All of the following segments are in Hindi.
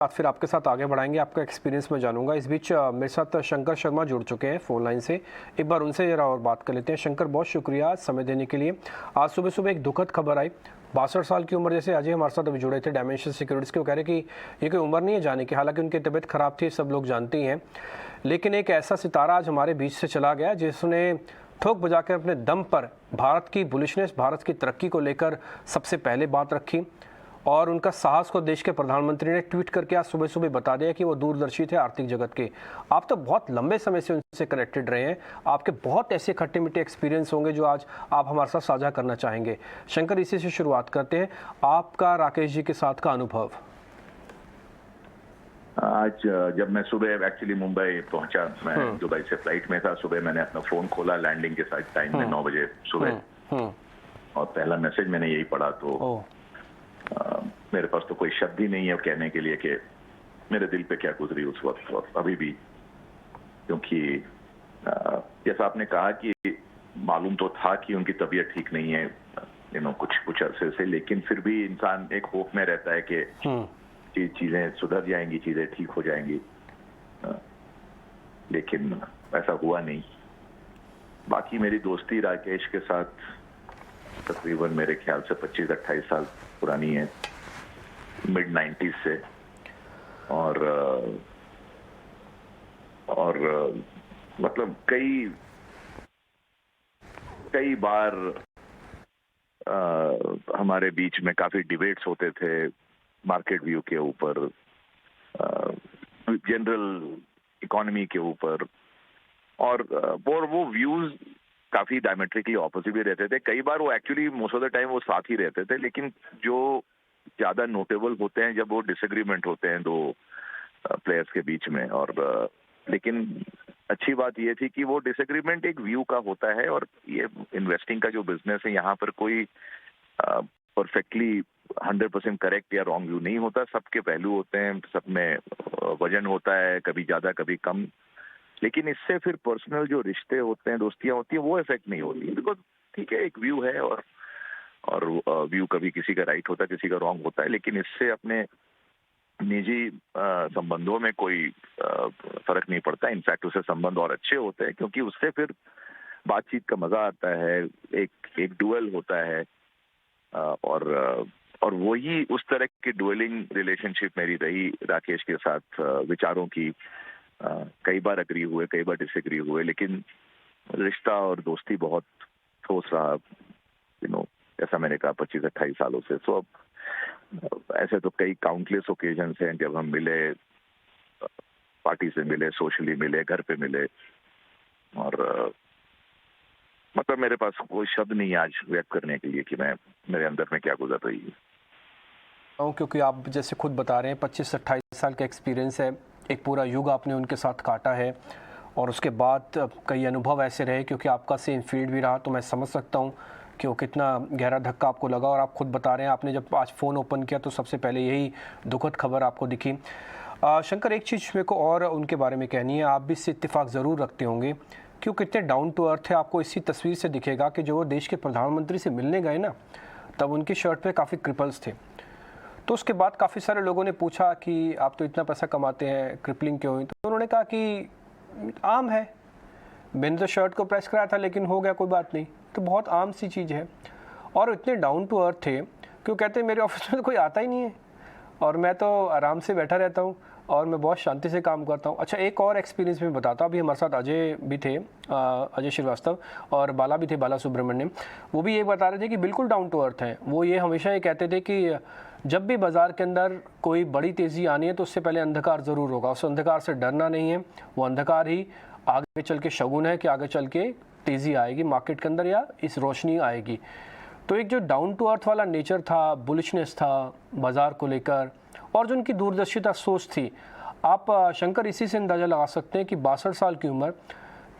फिर आपके साथ आगे बढ़ाएंगे, आपका एक्सपीरियंस मैं जानूंगा। इस बीच मेरे साथ शंकर शर्मा जुड़ चुके हैं फ़ोन लाइन से। एक बार उनसे ज़रा और बात कर लेते हैं। शंकर, बहुत शुक्रिया समय देने के लिए। आज सुबह सुबह एक दुखद खबर आई। 62 साल की उम्र, जैसे अजय हमारे साथ अभी जुड़े थे डायमेंशन सिक्योरिटीज़ के, वो कह रहे कि ये कोई उम्र नहीं है जाने की। हालांकि उनकी तबीयत ख़राब थी, सब लोग जानते ही हैं, लेकिन एक ऐसा सितारा आज हमारे बीच से चला गया जिसने ठोक बजाकर अपने दम पर भारत की बुलिशनेस, भारत की तरक्की को लेकर सबसे पहले बात रखी। और उनका साहस को देश के प्रधानमंत्री ने ट्वीट करके आज सुबह सुबह बता दिया कि वो दूरदर्शी थे आर्थिक जगत के। आप तो बहुत लंबे समय से उनसे कनेक्टेड रहे हैं, आपके बहुत ऐसे खट्टे मीठे एक्सपीरियंस होंगे जो आज आप हमारे साथ साझा करना चाहेंगे। शंकर, इसी से शुरुआत करते हैं, आपका राकेश जी के साथ का अनुभव। आज जब मैं सुबह एक्चुअली मुंबई पहुंचा, मैं दुबई से फ्लाइट में था, सुबह मैंने अपना फोन खोला लैंडिंग के साथ टाइम में 9 बजे सुबह, और पहला मैसेज मैंने यही पढ़ा। तो मेरे पास तो कोई शब्द ही नहीं है कहने के लिए कि मेरे दिल पे क्या गुजरी उस वक्त और अभी भी। क्योंकि जैसा आपने कहा कि मालूम तो था कि उनकी तबीयत ठीक नहीं है कुछ अरसे से, लेकिन फिर भी इंसान एक होप में रहता है कि चीजें सुधर जाएंगी, चीजें ठीक हो जाएंगी, लेकिन ऐसा हुआ नहीं। बाकी मेरी दोस्ती राकेश के साथ तकरीबन मेरे ख्याल से 25-28 साल पुरानी है, मिड 90s से। और मतलब कई बार हमारे बीच में काफी डिबेट्स होते थे मार्केट व्यू के ऊपर, जनरल इकोनॉमी के ऊपर, और वो व्यूज काफी डायमेट्रिकली ऑपोजिट भी रहते थे। कई बार वो actually most of the time वो साथ ही रहते थे, लेकिन जो ज्यादा नोटेबल होते हैं जब वो डिसएग्रीमेंट होते हैं दो प्लेयर्स के बीच में। और लेकिन अच्छी बात ये थी कि वो डिसएग्रीमेंट एक व्यू का होता है, और ये इन्वेस्टिंग का जो बिजनेस है यहाँ पर कोई परफेक्टली 100% करेक्ट या रॉन्ग व्यू नहीं होता। सबके पहलू होते हैं, सब में वजन होता है, कभी ज्यादा कभी कम, लेकिन इससे फिर पर्सनल जो रिश्ते होते हैं, दोस्तियां होती हैं, वो इफेक्ट नहीं होती। बिकॉज ठीक है, एक व्यू है, और व्यू कभी किसी का राइट होता है, किसी का रॉन्ग होता है, लेकिन इससे अपने निजी संबंधों में कोई फर्क नहीं पड़ता। इनफैक्ट उससे संबंध और अच्छे होते हैं, क्योंकि उससे फिर बातचीत का मजा आता है, एक डुएल होता है। और वही उस तरह की डुएलिंग रिलेशनशिप मेरी रही राकेश के साथ, विचारों की कई बार अग्री हुए, कई बार डिसएग्री हुए, लेकिन रिश्ता और दोस्ती बहुत ठोस रहा। जैसा मैंने कहा 25-28 सालों से। सो अब ऐसे तो कई काउंटलेस ओकेजन हैं जब हम मिले, पार्टी से मिले, सोशली मिले, घर पे मिले, और मतलब मेरे पास कोई शब्द नहीं आज व्यक्त करने के लिए कि मेरे अंदर में क्या गुजर रही है। क्योंकि आप जैसे खुद बता रहे हैं 25-28 साल का एक्सपीरियंस है, एक पूरा युग आपने उनके साथ काटा है, और उसके बाद कई अनुभव ऐसे रहे, क्योंकि आपका सेम फील्ड भी रहा, तो मैं समझ सकता हूँ कि वो कितना गहरा धक्का आपको लगा। और आप खुद बता रहे हैं, आपने जब आज फ़ोन ओपन किया तो सबसे पहले यही दुखद खबर आपको दिखी। शंकर, एक चीज़ मेरे को और उनके बारे में कहनी है, आप भी इससे इत्तेफाक ज़रूर रखते होंगे कि वो कितने डाउन टू अर्थ है। आपको इसी तस्वीर से दिखेगा कि जो वो देश के प्रधानमंत्री से मिलने गए ना, तब उनकी शर्ट पे काफ़ी क्रिपल्स थे। तो उसके बाद काफ़ी सारे लोगों ने पूछा कि आप तो इतना पैसा कमाते हैं, क्रिपलिंग क्यों हुई? तो उन्होंने कहा कि आम है, मैंने तो शर्ट को प्रेस कराया था, लेकिन हो गया, कोई बात नहीं। तो बहुत आम सी चीज़ है। और इतने डाउन टू अर्थ थे कि वो कहते हैं मेरे ऑफिस में तो कोई आता ही नहीं है, और मैं तो आराम से बैठा रहता हूँ, और मैं बहुत शांति से काम करता हूँ। अच्छा, एक और एक्सपीरियंस मैं बताता हूँ। अभी हमारे साथ अजय भी थे, अजय श्रीवास्तव, और बाला भी थे, बाला सुब्रमण्यम। वो भी ये बता रहे थे कि बिल्कुल डाउन टू अर्थ हैं। वो ये हमेशा ये कहते थे कि जब भी बाज़ार के अंदर कोई बड़ी तेज़ी आनी है तो उससे पहले अंधकार ज़रूर होगा, उस अंधकार से डरना नहीं है। वो अंधकार ही आगे चल के शगुन है कि आगे चल के तेज़ी आएगी मार्केट के अंदर, या इस रोशनी आएगी। तो एक जो डाउन टू अर्थ वाला नेचर था, बुलिशनेस था बाज़ार को लेकर, और जो उनकी दूरदर्शिता सोच थी, आप शंकर इसी से अंदाज़ा लगा सकते हैं कि 62 साल की उम्र,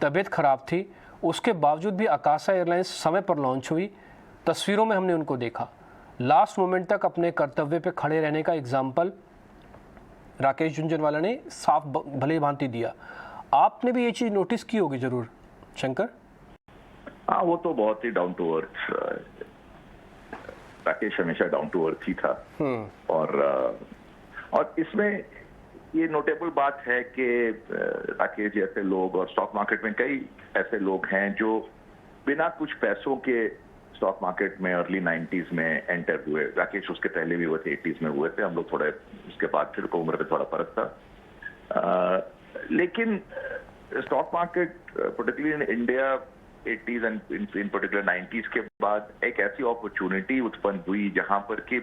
तबीयत ख़राब थी, उसके बावजूद भी आकाशा एयरलाइंस समय पर लॉन्च हुई। तस्वीरों में हमने उनको देखा, लास्ट मोमेंट तक अपने कर्तव्य पे खड़े रहने का एग्जाम्पल राकेश झुनझुनवाला ने साफ भली भांति दिया। आपने भी ये चीज़ नोटिस की होगी ज़रूर शंकर? हाँ, वो तो बहुत ही डाउन टू अर्थ, राकेश हमेशा डाउन टू अर्थ ही था। और और इसमें ये नोटेबल बात है कि राकेश जैसे लोग और स्टॉक मार्केट में कई ऐसे लोग हैं जो बिना कुछ पैसों के स्टॉक मार्केट में अर्ली 90s में एंटर हुए। राकेश उसके पहले भी हुए थे, 80s में हुए थे, हम लोग थोड़े उसके बाद फिर उम्र में थोड़ा फर्क था। लेकिन stock market particularly in India 80s and in particular 90s के बाद एक ऐसी अपॉर्चुनिटी उत्पन्न हुई जहां पर कि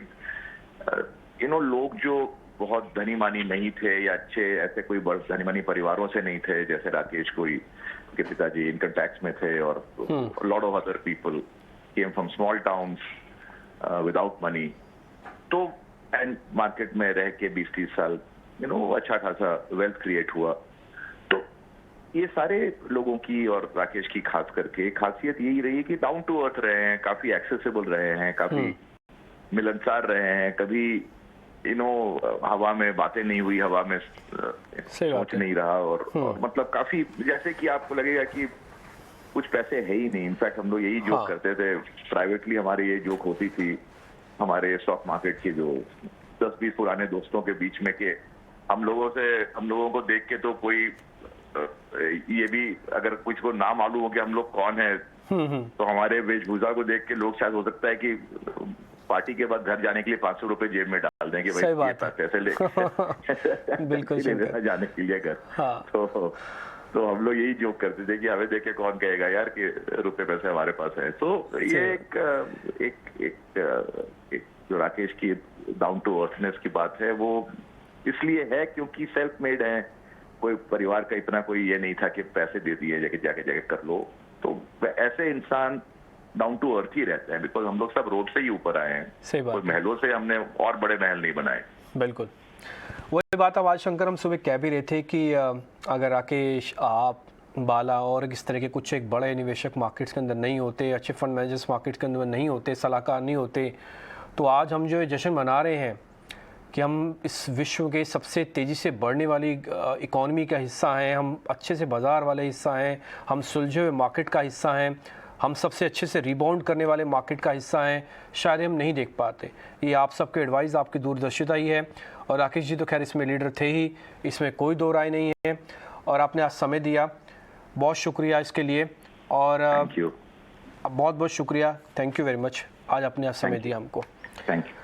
लोग जो बहुत धनी मानी नहीं थे या अच्छे ऐसे कोई धनी मानी परिवारों से नहीं थे, जैसे राकेश कोई के पिताजी इनकम टैक्स में थे और lot of other people came from small towns without money, तो एंड मार्केट में रह के 20-30 साल अच्छा खासा वेल्थ क्रिएट हुआ। तो ये सारे लोगों की और राकेश की खास करके खासियत यही रही कि डाउन टू अर्थ रहे हैं, काफी एक्सेसिबल रहे हैं, काफी मिलनसार रहे हैं, कभी हवा में बातें नहीं हुई, हवा में सोच नहीं रहा और मतलब काफी जैसे कि आपको लगेगा कि कुछ पैसे है ही नहीं। इनफैक्ट हम लोग यही जोक करते थे प्राइवेटली, हमारी ये जोक होती थी हमारे स्टॉक मार्केट के जो 10-20 पुराने दोस्तों के बीच में कि हम लोगों को देख के तो कोई ये भी अगर कुछ को ना मालूम हो कि हम लोग कौन है तो हमारे वेशभूषा को देख के लोग शायद हो सकता है कि पार्टी के बाद घर जाने के लिए 500 रुपए जेब में डाल देंगे, भाई पैसे ले बिल्कुल जाने के लिए घर। तो हम लोग यही जोक करते थे कि हमें देखे कौन कहेगा यार कि रुपए पैसे हमारे पास है। तो ये एक जो राकेश की डाउन टू अर्थनेस की बात है वो इसलिए है क्योंकि सेल्फ मेड है, कोई परिवार का इतना कोई ये नहीं था कि पैसे दे दिए जाके कर लो। तो ऐसे इंसान डाउन टू अर्थ ही रहते हैं, बिकॉज हम लोग सब रोड से ही ऊपर आए हैं, सही बात, कोई महलों से हमने और बड़े महल नहीं बनाए। बिल्कुल वही बात अब आज शंकर हम सुबह कह भी रहे थे कि अगर राकेश, आप, बाला और इस तरह के कुछ एक बड़े निवेशक मार्केट्स के अंदर नहीं होते, अच्छे फंड मैनेजर्स मार्केट्स के अंदर नहीं होते, सलाहकार नहीं होते, तो आज हम जो जश्न मना रहे हैं कि हम इस विश्व के सबसे तेज़ी से बढ़ने वाली इकॉनमी का हिस्सा हैं, हम अच्छे से बाज़ार वाले हिस्सा हैं, हम सुलझे हुए मार्केट का हिस्सा हैं, हम सबसे अच्छे से रिबाउंड करने वाले मार्केट का हिस्सा हैं, शायद हम नहीं देख पाते। ये आप सबके एडवाइस, आपकी दूरदर्शिता ही है। और राकेश जी तो खैर इसमें लीडर थे ही, इसमें कोई दो राय नहीं है। और आपने आज समय दिया, बहुत शुक्रिया इसके लिए। और बहुत बहुत शुक्रिया, थैंक यू वेरी मच, आज आपने आज समय दिया हमको। Thank you.